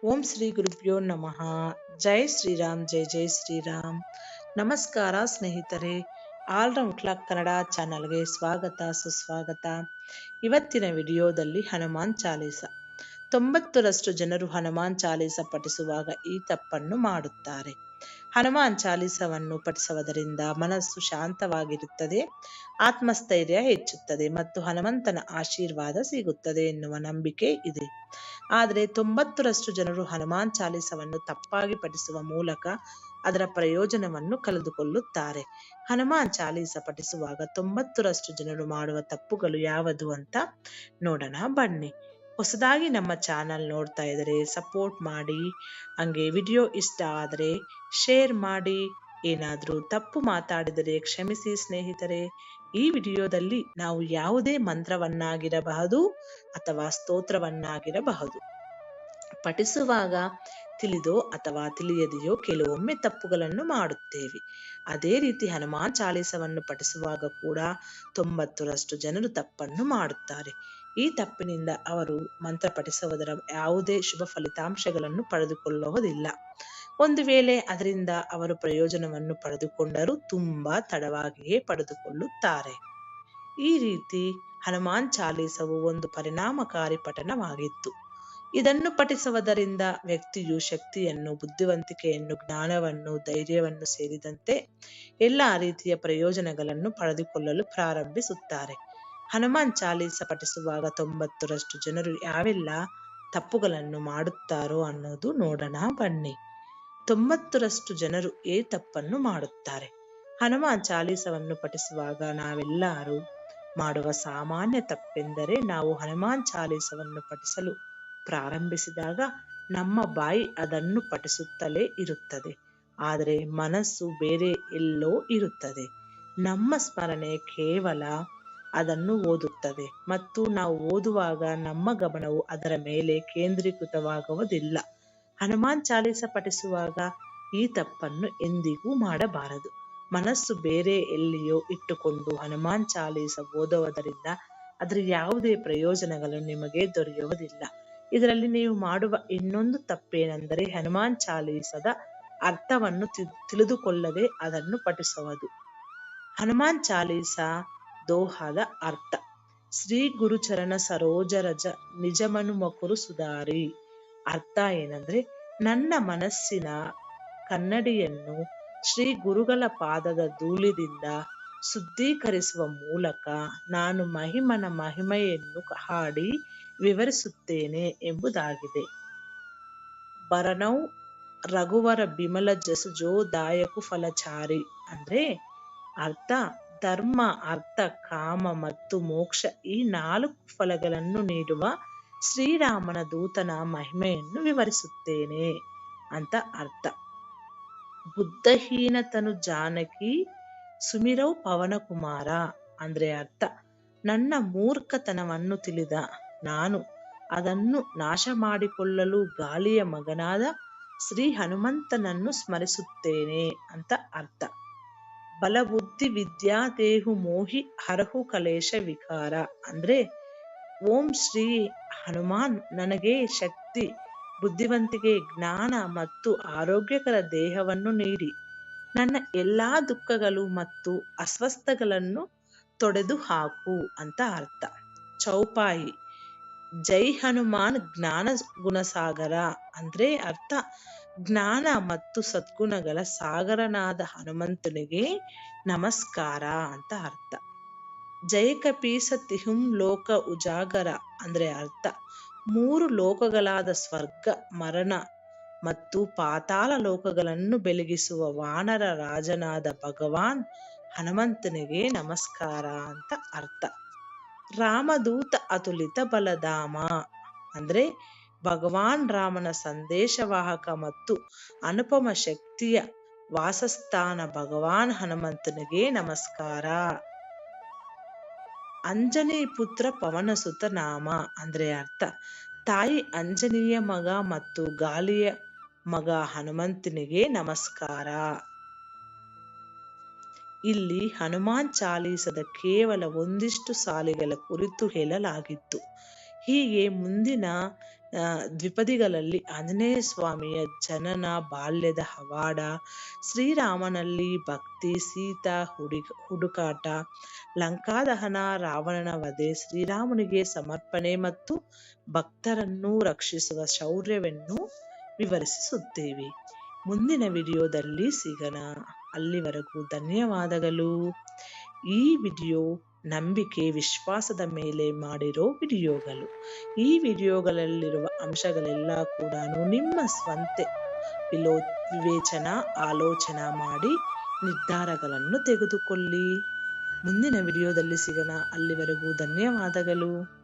ಓಂ ಶ್ರೀ ಗುರುಭ್ಯೋ ನಮಃ. ಜೈ ಶ್ರೀರಾಮ್, ಜೈ ಜೈ ಶ್ರೀರಾಮ್. ನಮಸ್ಕಾರ ಸ್ನೇಹಿತರೆ, ಆಲ್ರೌಂಡ್ ಕ್ಲಾಕ್ ಕನ್ನಡ ಚಾನಲ್ಗೆ ಸ್ವಾಗತ ಸುಸ್ವಾಗತ. ಇವತ್ತಿನ ವಿಡಿಯೋದಲ್ಲಿ ಹನುಮಾನ್ ಚಾಲೀಸ. 90ರಷ್ಟು ಜನರು ಹನುಮಾನ್ ಚಾಲೀಸ ಪಠಿಸುವಾಗ ಈ ತಪ್ಪನ್ನು ಮಾಡುತ್ತಾರೆ. ಹನುಮಾನ್ ಚಾಲೀಸವನ್ನು ಪಠಿಸುವುದರಿಂದ ಮನಸ್ಸು ಶಾಂತವಾಗಿರುತ್ತದೆ, ಆತ್ಮಸ್ಥೈರ್ಯ ಹೆಚ್ಚುತ್ತದೆ ಮತ್ತು ಹನುಮಂತನ ಆಶೀರ್ವಾದ ಸಿಗುತ್ತದೆ ಎನ್ನುವ ನಂಬಿಕೆ ಇದೆ. ಆದರೆ 90ರಷ್ಟು ಜನರು ಹನುಮಾನ್ ಚಾಲೀಸವನ್ನು ತಪ್ಪಾಗಿ ಪಠಿಸುವ ಮೂಲಕ ಅದರ ಪ್ರಯೋಜನವನ್ನು ಕಳೆದುಕೊಳ್ಳುತ್ತಾರೆ. ಹನುಮಾನ್ ಚಾಲೀಸ ಪಠಿಸುವಾಗ 90ರಷ್ಟು ಜನರು ಮಾಡುವ ತಪ್ಪುಗಳು ಯಾವುದು ಅಂತ ನೋಡೋಣ ಬನ್ನಿ. ಹೊಸದಾಗಿ ನಮ್ಮ ಚಾನಲ್ ನೋಡ್ತಾ ಇದ್ರೆ ಸಪೋರ್ಟ್ ಮಾಡಿ, ಹಂಗೆ ವಿಡಿಯೋ ಇಷ್ಟ ಆದರೆ ಶೇರ್ ಮಾಡಿ. ಏನಾದರೂ ತಪ್ಪು ಮಾತಾಡಿದರೆ ಕ್ಷಮಿಸಿ ಸ್ನೇಹಿತರೆ. ಈ ವಿಡಿಯೋದಲ್ಲಿ ನಾವು ಯಾವುದೇ ಮಂತ್ರವನ್ನಾಗಿರಬಹುದು ಅಥವಾ ಸ್ತೋತ್ರವನ್ನಾಗಿರಬಹುದು ಪಠಿಸುವಾಗ ತಿಳಿದೋ ಅಥವಾ ತಿಳಿಯದೆಯೋ ಕೆಲವೊಮ್ಮೆ ತಪ್ಪುಗಳನ್ನು ಮಾಡುತ್ತೇವೆ. ಅದೇ ರೀತಿ ಹನುಮಾನ್ ಚಾಲೀಸವನ್ನು ಪಠಿಸುವಾಗ ಕೂಡ 90ರಷ್ಟು ಜನರು ತಪ್ಪನ್ನು ಮಾಡುತ್ತಾರೆ. ಈ ತಪ್ಪಿನಿಂದ ಅವರು ಮಂತ್ರ ಪಠಿಸುವುದರ ಯಾವುದೇ ಶುಭ ಫಲಿತಾಂಶಗಳನ್ನು ಪಡೆದುಕೊಳ್ಳುವುದಿಲ್ಲ. ಒಂದು ವೇಳೆ ಅದರಿಂದ ಅವರು ಪ್ರಯೋಜನವನ್ನು ಪಡೆದುಕೊಂಡರೂ ತುಂಬಾ ತಡವಾಗಿಯೇ ಪಡೆದುಕೊಳ್ಳುತ್ತಾರೆ. ಈ ರೀತಿ ಹನುಮಾನ್ ಚಾಲೀಸವು ಒಂದು ಪರಿಣಾಮಕಾರಿ ಪಠಣವಾಗಿತ್ತು. ಇದನ್ನು ಪಠಿಸುವುದರಿಂದ ವ್ಯಕ್ತಿಯು ಶಕ್ತಿಯನ್ನು, ಬುದ್ಧಿವಂತಿಕೆಯನ್ನು, ಜ್ಞಾನವನ್ನು, ಧೈರ್ಯವನ್ನು ಸೇರಿದಂತೆ ಎಲ್ಲಾ ರೀತಿಯ ಪ್ರಯೋಜನಗಳನ್ನು ಪಡೆದುಕೊಳ್ಳಲು ಪ್ರಾರಂಭಿಸುತ್ತಾರೆ. ಹನುಮಾನ್ ಚಾಲೀಸ ಪಠಿಸುವಾಗ 90ರಷ್ಟು ಜನರು ಯಾವೆಲ್ಲ ತಪ್ಪುಗಳನ್ನು ಮಾಡುತ್ತಾರೋ ಅನ್ನೋದು ನೋಡೋಣ ಬನ್ನಿ. 90ರಷ್ಟು ಜನರು ಈ ತಪ್ಪನ್ನು ಮಾಡುತ್ತಾರೆ. ಹನುಮಾನ್ ಚಾಲೀಸವನ್ನು ಪಠಿಸುವಾಗ ನಾವೆಲ್ಲರೂ ಮಾಡುವ ಸಾಮಾನ್ಯ ತಪ್ಪೆಂದರೆ, ನಾವು ಹನುಮಾನ್ ಚಾಲೀಸವನ್ನು ಪಠಿಸಲು ಪ್ರಾರಂಭಿಸಿದಾಗ ನಮ್ಮ ಬಾಯಿ ಅದನ್ನು ಪಠಿಸುತ್ತಲೇ ಇರುತ್ತದೆ, ಆದರೆ ಮನಸ್ಸು ಬೇರೆ ಎಲ್ಲೋ ಇರುತ್ತದೆ. ನಮ್ಮ ಸ್ಮರಣೆ ಕೇವಲ ಅದನ್ನು ಓದುತ್ತದೆ ಮತ್ತು ನಾವು ಓದುವಾಗ ನಮ್ಮ ಗಮನವು ಅದರ ಮೇಲೆ ಕೇಂದ್ರೀಕೃತವಾಗುವುದಿಲ್ಲ. ಹನುಮಾನ್ ಚಾಲೀಸ ಪಠಿಸುವಾಗ ಈ ತಪ್ಪನ್ನು ಎಂದಿಗೂ ಮಾಡಬಾರದು. ಮನಸ್ಸು ಬೇರೆ ಎಲ್ಲಿಯೋ ಇಟ್ಟುಕೊಂಡು ಹನುಮಾನ್ ಚಾಲೀಸ ಓದುವುದರಿಂದ ಅದರ ಯಾವುದೇ ಪ್ರಯೋಜನಗಳು ನಿಮಗೆ ದೊರೆಯುವುದಿಲ್ಲ. ಇದರಲ್ಲಿ ನೀವು ಮಾಡುವ ಇನ್ನೊಂದು ತಪ್ಪೇನೆಂದರೆ ಹನುಮಾನ್ ಚಾಲೀಸದ ಅರ್ಥವನ್ನು ತಿಳಿದುಕೊಳ್ಳದೆ ಅದನ್ನು ಪಠಿಸುವುದು. ಹನುಮಾನ್ ಚಾಲೀಸ ದೋಹದ ಅರ್ಥ: ಶ್ರೀ ಗುರುಚರಣ ಸರೋಜ ರಜ ನಿಜಮನು ಮಕುರು ಸುಧಾರಿ. ಅರ್ಥ ಏನಂದ್ರೆ, ನನ್ನ ಮನಸ್ಸಿನ ಕನ್ನಡಿಯನ್ನು ಶ್ರೀ ಗುರುಗಳ ಪಾದದ ಧೂಳಿನಿಂದ ಶುದ್ಧೀಕರಿಸುವ ಮೂಲಕ ನಾನು ಮಹಿಮನ ಮಹಿಮೆಯನ್ನು ಹಾಡಿ ವಿವರಿಸುತ್ತೇನೆ ಎಂಬುದಾಗಿದೆ. ಬರನೌ ರಘುವರ ಬಿಮಲ ಜಸು ಜೋ ದಾಯಕು ಫಲಚಾರಿ. ಅಂದ್ರೆ ಅರ್ಥ: ಧರ್ಮ, ಅರ್ಥ, ಕಾಮ ಮತ್ತು ಮೋಕ್ಷ ಈ 4 ಫಲಗಳನ್ನು ನೀಡುವ ಶ್ರೀರಾಮನ ದೂತನ ಮಹಿಮೆಯನ್ನು ವಿವರಿಸುತ್ತೇನೆ ಅಂತ ಅರ್ಥ. ಬುದ್ಧಹೀನ ತನು ಜಾನಕಿ ಸುಮಿರೌ ಪವನ ಕುಮಾರ. ಅಂದ್ರೆ ಅರ್ಥ: ನನ್ನ ಮೂರ್ಖತನವನ್ನು ತಿಳಿದ ನಾನು ಅದನ್ನು ನಾಶ ಮಾಡಿಕೊಳ್ಳಲು ಗಾಳಿಯ ಮಗನಾದ ಶ್ರೀ ಹನುಮಂತನನ್ನು ಸ್ಮರಿಸುತ್ತೇನೆ ಅಂತ ಅರ್ಥ. ಬಲಬುದ್ಧಿ ವಿದ್ಯಾ ದೇಹು ಮೋಹಿ ಹರಹು ಕಲೇಶ ವಿಕಾರ. ಅಂದ್ರೆ ಓಂ ಶ್ರೀ ಹನುಮಾನ್ ನನಗೆ ಶಕ್ತಿ, ಬುದ್ಧಿವಂತಿಕೆ, ಜ್ಞಾನ ಮತ್ತು ಆರೋಗ್ಯಕರ ದೇಹವನ್ನು ನೀಡಿ ನನ್ನ ಎಲ್ಲಾ ದುಃಖಗಳು ಮತ್ತು ಅಸ್ವಸ್ಥಗಳನ್ನು ತೊಡೆದು ಹಾಕು ಅಂತ ಅರ್ಥ. ಚೌಪಾಯಿ: ಜೈ ಹನುಮಾನ್ ಜ್ಞಾನ ಗುಣಸಾಗರ. ಅಂದ್ರೆ ಅರ್ಥ: ಜ್ಞಾನ ಮತ್ತು ಸದ್ಗುಣಗಳ ಸಾಗರನಾದ ಹನುಮಂತನಿಗೆ ನಮಸ್ಕಾರ ಅಂತ ಅರ್ಥ. ಜೈ ಕಪೀಸ ತಿಹುಂ ಲೋಕ ಉಜಾಗರ. ಅಂದ್ರೆ ಅರ್ಥ: 3 ಲೋಕಗಳಾದ ಸ್ವರ್ಗ, ಮರಣ ಮತ್ತು ಪಾತಾಳ ಲೋಕಗಳನ್ನು ಬೆಳಗಿಸುವ ವಾನರ ರಾಜನಾದ ಭಗವಾನ್ ಹನುಮಂತನಿಗೆ ನಮಸ್ಕಾರ ಅಂತ ಅರ್ಥ. ರಾಮದೂತ ಅತುಲಿತ ಬಲಧಾಮ. ಅಂದ್ರೆ ಭಗವಾನ್ ರಾಮನ ಸಂದೇಶವಾಹಕ ಮತ್ತು ಅನುಪಮ ಶಕ್ತಿಯ ವಾಸಸ್ಥಾನ ಭಗವಾನ್ ಹನುಮಂತನಿಗೆ ನಮಸ್ಕಾರ. ಅಂಜನಿ ಪುತ್ರ ಪವನಸುತ ನಾಮ. ಅಂದ್ರೆ ಅರ್ಥ: ತಾಯಿ ಅಂಜನಿಯ ಮಗ ಮತ್ತು ಗಾಳಿಯ ಮಗ ಹನುಮಂತನಿಗೆ ನಮಸ್ಕಾರ. ಇಲ್ಲಿ ಹನುಮಾನ್ ಚಾಲೀಸದ ಕೇವಲ ಒಂದಿಷ್ಟು ಸಾಲಿಗಳ ಕುರಿತು ಹೇಳಲಾಗಿತ್ತು. ಹೀಗೆ ಮುಂದಿನ ದ್ವಿಪದಿಗಳಲ್ಲಿ ಆಂಜನೇಯ ಸ್ವಾಮಿಯ ಜನನ, ಬಾಲ್ಯದ ಹವಾಡ, ಶ್ರೀರಾಮನಲ್ಲಿ ಭಕ್ತಿ, ಸೀತಾ ಹುಡುಕಾಟ, ಲಂಕಾದಹನ, ರಾವಣನ ವಧೆ, ಶ್ರೀರಾಮನಿಗೆ ಸಮರ್ಪಣೆ ಮತ್ತು ಭಕ್ತರನ್ನು ರಕ್ಷಿಸುವ ಶೌರ್ಯವನ್ನು ವಿವರಿಸುತ್ತೇವೆ. ಮುಂದಿನ ವಿಡಿಯೋದಲ್ಲಿ ಸಿಗೋಣ. ಅಲ್ಲಿವರೆಗೂ ಧನ್ಯವಾದಗಳು. ಈ ವಿಡಿಯೋ ನಂಬಿಕೆ, ವಿಶ್ವಾಸದ ಮೇಲೆ ಮಾಡಿರೋ ವಿಡಿಯೋಗಳು. ಈ ವಿಡಿಯೋಗಳಲ್ಲಿರುವ ಅಂಶಗಳೆಲ್ಲ ಕೂಡ ನಿಮ್ಮ ಸ್ವಂತ ವಿವೇಚನಾ ಆಲೋಚನೆ ಮಾಡಿ ನಿರ್ಧಾರಗಳನ್ನು ತೆಗೆದುಕೊಳ್ಳಿ. ಮುಂದಿನ ವಿಡಿಯೋದಲ್ಲಿ ಸಿಗೋಣ. ಅಲ್ಲಿವರೆಗೂ ಧನ್ಯವಾದಗಳು.